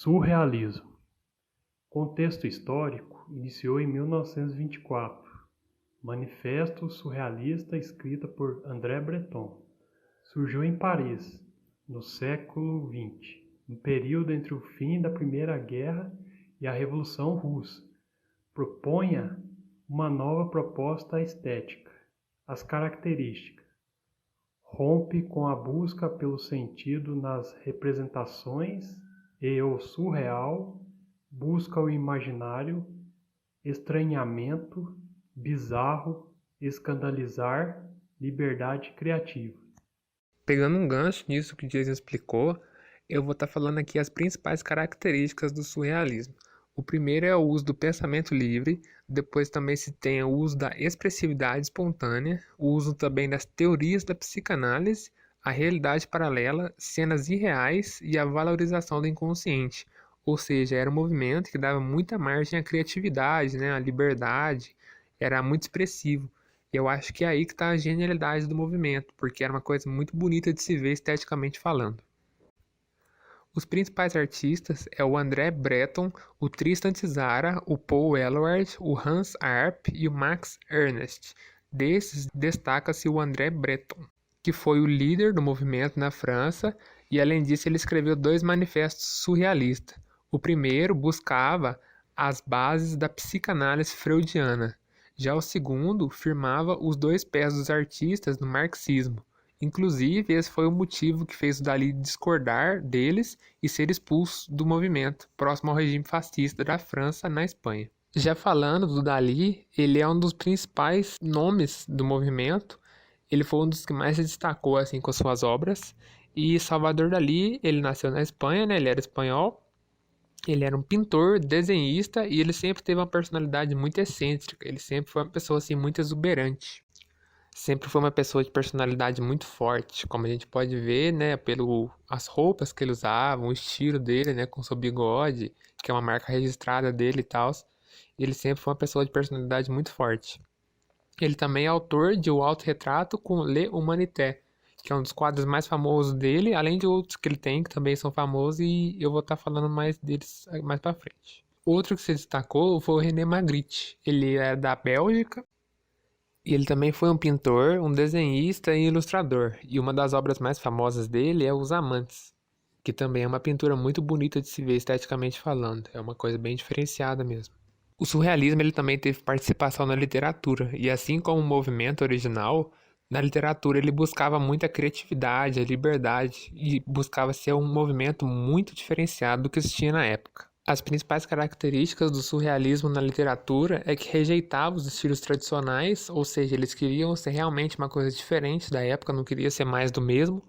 Surrealismo. Contexto histórico iniciou em 1924. Manifesto surrealista escrita por André Breton. Surgiu em Paris, no século XX, no período entre o fim da Primeira Guerra e a Revolução Russa. Propunha uma nova proposta estética. As características: rompe com a busca pelo sentido nas representações e o surreal, busca o imaginário, estranhamento, bizarro, escandalizar, liberdade criativa. Pegando um gancho nisso que Jason explicou, eu vou estar falando aqui as principais características do surrealismo. O primeiro é o uso do pensamento livre, depois também se tem o uso da expressividade espontânea, o uso também das teorias da psicanálise, a realidade paralela, cenas irreais e a valorização do inconsciente. Ou seja, era um movimento que dava muita margem à criatividade, né, à liberdade, era muito expressivo. E eu acho que é aí que está a genialidade do movimento, porque era uma coisa muito bonita de se ver esteticamente falando. Os principais artistas é o André Breton, o Tristan Tzara, o Paul Eluard, o Hans Arp e o Max Ernst. Desses, destaca-se o André Breton, que foi o líder do movimento na França, e além disso ele escreveu 2 manifestos surrealistas. O primeiro buscava as bases da psicanálise freudiana. Já o segundo firmava os 2 pés dos artistas no marxismo. Inclusive, esse foi o motivo que fez o Dalí discordar deles e ser expulso do movimento, próximo ao regime fascista da França na Espanha. Já falando do Dalí, ele é um dos principais nomes do movimento. Ele foi um dos que mais se destacou assim com suas obras. E Salvador Dalí, ele nasceu na Espanha, né? Ele era espanhol. Ele era um pintor, desenhista e ele sempre teve uma personalidade muito excêntrica. Ele sempre foi uma pessoa assim muito exuberante. Sempre foi uma pessoa de personalidade muito forte, como a gente pode ver, né, pelo as roupas que ele usava, o estilo dele, né, com seu bigode, que é uma marca registrada dele e tal. Ele sempre foi uma pessoa de personalidade muito forte. Ele também é autor de O Autorretrato com Le Humanité, que é um dos quadros mais famosos dele, além de outros que ele tem que também são famosos e eu vou estar falando mais deles mais para frente. Outro que se destacou foi o René Magritte. Ele é da Bélgica e ele também foi um pintor, um desenhista e ilustrador. E uma das obras mais famosas dele é Os Amantes, que também é uma pintura muito bonita de se ver esteticamente falando. É uma coisa bem diferenciada mesmo. O surrealismo ele também teve participação na literatura, e assim como o movimento original, na literatura ele buscava muita criatividade, a liberdade, e buscava ser um movimento muito diferenciado do que existia na época. As principais características do surrealismo na literatura é que rejeitava os estilos tradicionais, ou seja, eles queriam ser realmente uma coisa diferente da época, não queria ser mais do mesmo.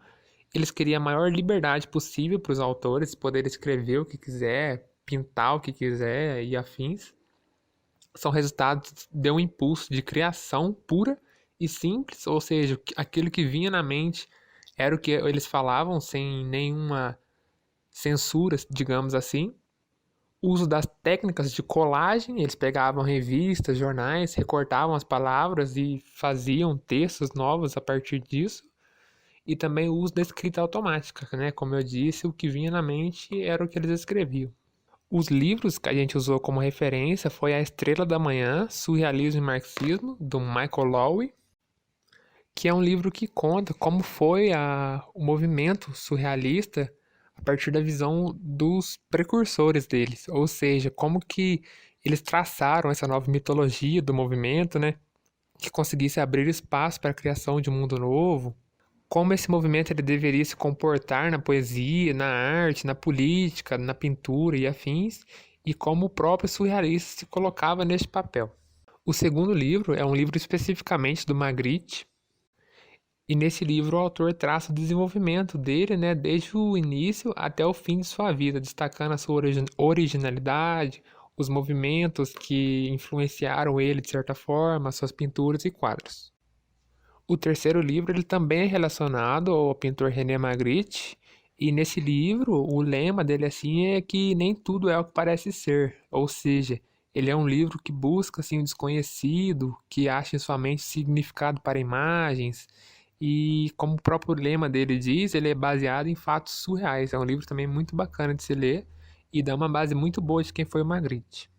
Eles queriam a maior liberdade possível para os autores poder escrever o que quiser, pintar o que quiser e afins. São resultados de um impulso de criação pura e simples, ou seja, aquilo que vinha na mente era o que eles falavam sem nenhuma censura, digamos assim. O uso das técnicas de colagem, eles pegavam revistas, jornais, recortavam as palavras e faziam textos novos a partir disso. E também o uso da escrita automática, né? Como eu disse, o que vinha na mente era o que eles escreviam. Os livros que a gente usou como referência foi A Estrela da Manhã, Surrealismo e Marxismo, do Michael Lowy, que é um livro que conta como foi o movimento surrealista a partir da visão dos precursores deles, ou seja, como que eles traçaram essa nova mitologia do movimento, né, que conseguisse abrir espaço para a criação de um mundo novo, como esse movimento ele deveria se comportar na poesia, na arte, na política, na pintura e afins, e como o próprio surrealista se colocava neste papel. O segundo livro é um livro especificamente do Magritte, e nesse livro o autor traça o desenvolvimento dele, né, desde o início até o fim de sua vida, destacando a sua originalidade, os movimentos que influenciaram ele de certa forma, suas pinturas e quadros. O terceiro livro ele também é relacionado ao pintor René Magritte, e nesse livro o lema dele assim é que nem tudo é o que parece ser, ou seja, ele é um livro que busca assim o desconhecido, que acha em sua mente significado para imagens, e como o próprio lema dele diz, ele é baseado em fatos surreais. É um livro também muito bacana de se ler e dá uma base muito boa de quem foi o Magritte.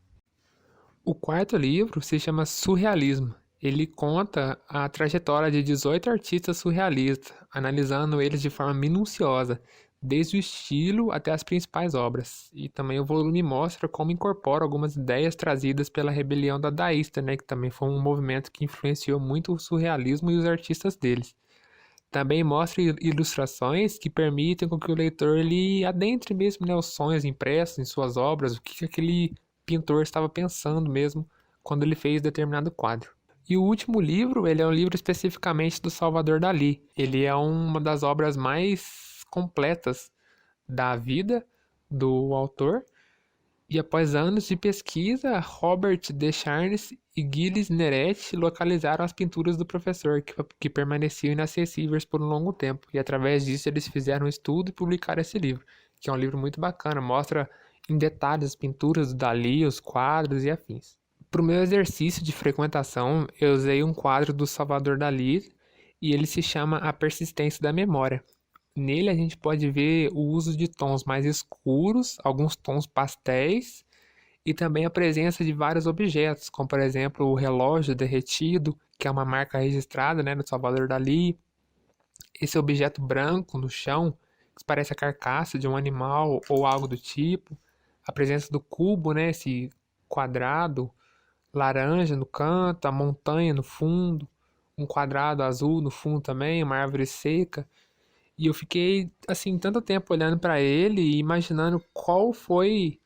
O quarto livro se chama Surrealismo. Ele conta a trajetória de 18 artistas surrealistas, analisando eles de forma minuciosa, desde o estilo até as principais obras. E também o volume mostra como incorpora algumas ideias trazidas pela rebelião dadaísta, né, que também foi um movimento que influenciou muito o surrealismo e os artistas deles. Também mostra ilustrações que permitem com que o leitor ele adentre mesmo, né, os sonhos impressos em suas obras, o que aquele pintor estava pensando mesmo quando ele fez determinado quadro. E o último livro, ele é um livro especificamente do Salvador Dalí. Ele é uma das obras mais completas da vida do autor. E após anos de pesquisa, Robert Descharnes e Gilles Neret localizaram as pinturas do professor, que permaneciam inacessíveis por um longo tempo. E através disso eles fizeram um estudo e publicaram esse livro, que é um livro muito bacana, mostra em detalhes as pinturas do Dalí, os quadros e afins. Para o meu exercício de frequentação, eu usei um quadro do Salvador Dalí e ele se chama A Persistência da Memória. Nele a gente pode ver o uso de tons mais escuros, alguns tons pastéis e também a presença de vários objetos, como por exemplo o relógio derretido, que é uma marca registrada, né, do Salvador Dalí. Esse objeto branco no chão, que parece a carcaça de um animal ou algo do tipo. A presença do cubo, né, esse quadrado laranja no canto, a montanha no fundo, um quadrado azul no fundo também, uma árvore seca. E eu fiquei, assim, tanto tempo olhando para ele e imaginando qual foi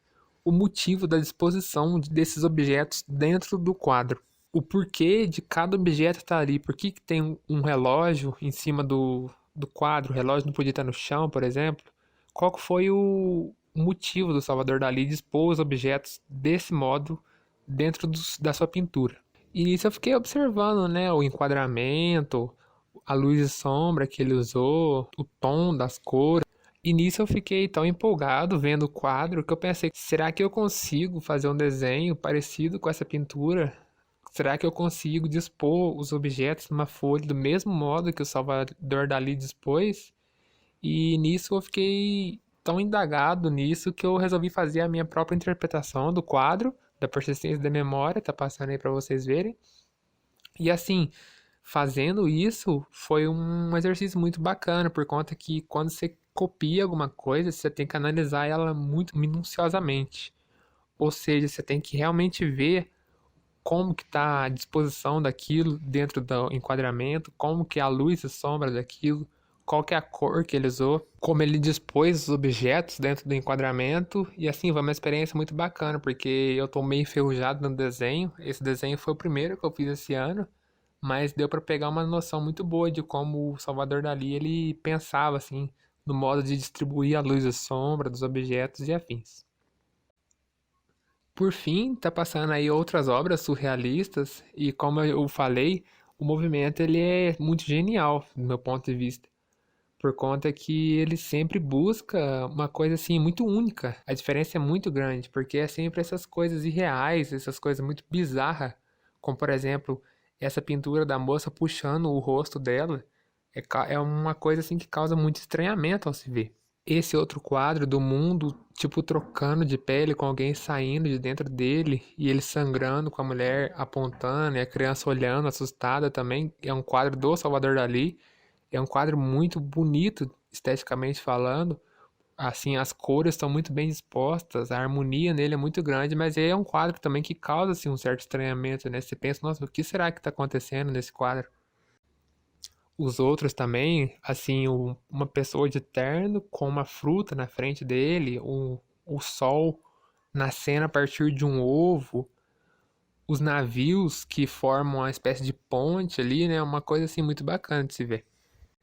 o motivo da disposição desses objetos dentro do quadro. O porquê de cada objeto estar ali. Por que tem um relógio em cima do quadro? O relógio não podia estar no chão, por exemplo. Qual que foi o motivo do Salvador Dalí dispor os objetos desse modo dentro da sua pintura? E nisso eu fiquei observando, né, o enquadramento, a luz e sombra que ele usou, o tom das cores. E nisso eu fiquei tão empolgado vendo o quadro que eu pensei, será que eu consigo fazer um desenho parecido com essa pintura? Será que eu consigo dispor os objetos numa folha do mesmo modo que o Salvador Dalí dispôs? E nisso eu fiquei tão indagado nisso que eu resolvi fazer a minha própria interpretação do quadro, da persistência da memória, tá passando aí para vocês verem. E assim, fazendo isso foi um exercício muito bacana, por conta que quando você copia alguma coisa, você tem que analisar ela muito minuciosamente. Ou seja, você tem que realmente ver como que está a disposição daquilo dentro do enquadramento, como que é a luz e sombra daquilo, qual que é a cor que ele usou, como ele dispôs os objetos dentro do enquadramento, e assim, foi uma experiência muito bacana, porque eu tô meio enferrujado no desenho, esse desenho foi o primeiro que eu fiz esse ano, mas deu para pegar uma noção muito boa de como o Salvador Dalí ele pensava assim, no modo de distribuir a luz e sombra dos objetos e afins. Por fim, tá passando aí outras obras surrealistas e como eu falei, o movimento ele é muito genial, do meu ponto de vista, por conta que ele sempre busca uma coisa assim muito única. A diferença é muito grande, porque é sempre essas coisas irreais, essas coisas muito bizarras, como por exemplo, essa pintura da moça puxando o rosto dela, é uma coisa assim que causa muito estranhamento ao se ver. Esse outro quadro do mundo, tipo, trocando de pele com alguém saindo de dentro dele e ele sangrando com a mulher apontando e a criança olhando assustada também. É um quadro do Salvador Dalí. É um quadro muito bonito, esteticamente falando. Assim, as cores estão muito bem dispostas, a harmonia nele é muito grande, mas é um quadro também que causa assim, um certo estranhamento, né? Você pensa, nossa, o que será que está acontecendo nesse quadro? Os outros também, assim, uma pessoa de terno com uma fruta na frente dele, o sol nascendo a partir de um ovo, os navios que formam uma espécie de ponte ali, né? Uma coisa assim muito bacana de se ver.